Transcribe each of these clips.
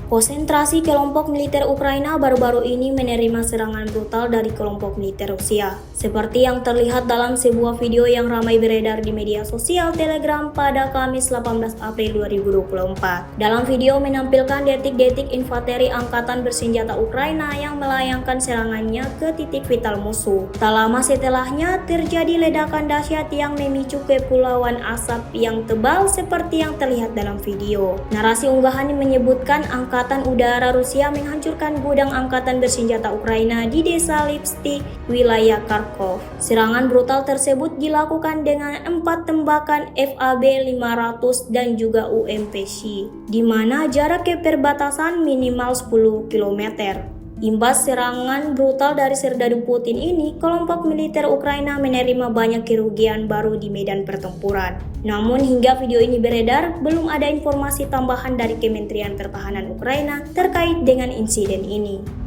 Konsentrasi kelompok militer Ukraina baru-baru ini menerima serangan brutal dari kelompok militer Rusia. Seperti yang terlihat dalam sebuah video yang ramai beredar di media sosial Telegram pada Kamis 18 April 2024. Dalam video menampilkan detik-detik infanteri angkatan bersenjata Ukraina yang melayangkan serangannya ke titik vital musuh. Tak lama setelahnya terjadi ledakan dahsyat yang memicu kepulauan asap yang tebal seperti yang terlihat dalam video. Narasi unggahan menyebutkan Angkatan Udara Rusia menghancurkan gudang angkatan bersenjata Ukraina di desa Lipsty, wilayah Kharkov. Serangan brutal tersebut dilakukan dengan 4 tembakan FAB-500 dan juga UMPC, di mana jarak ke perbatasan minimal 10 km. Imbas serangan brutal dari serdadu Putin ini, kelompok militer Ukraina menerima banyak kerugian baru di medan pertempuran. Namun hingga video ini beredar, belum ada informasi tambahan dari Kementerian Pertahanan Ukraina terkait dengan insiden ini.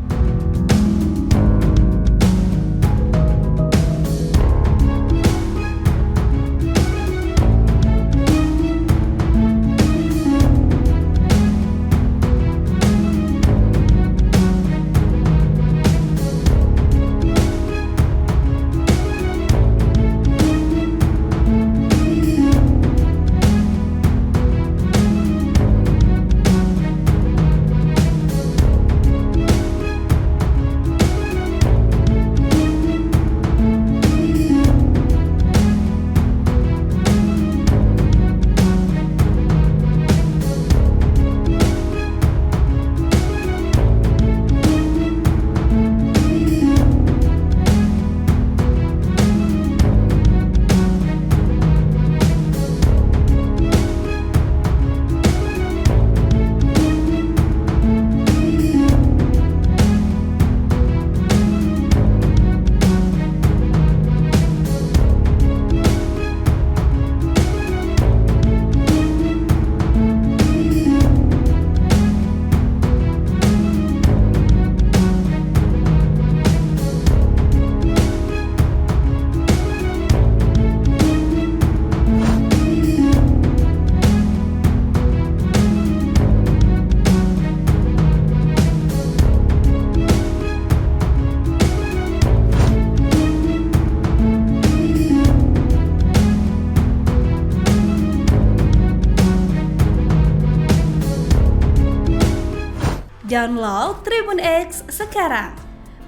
Download Tribun X sekarang,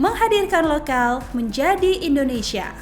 menghadirkan lokal menjadi Indonesia.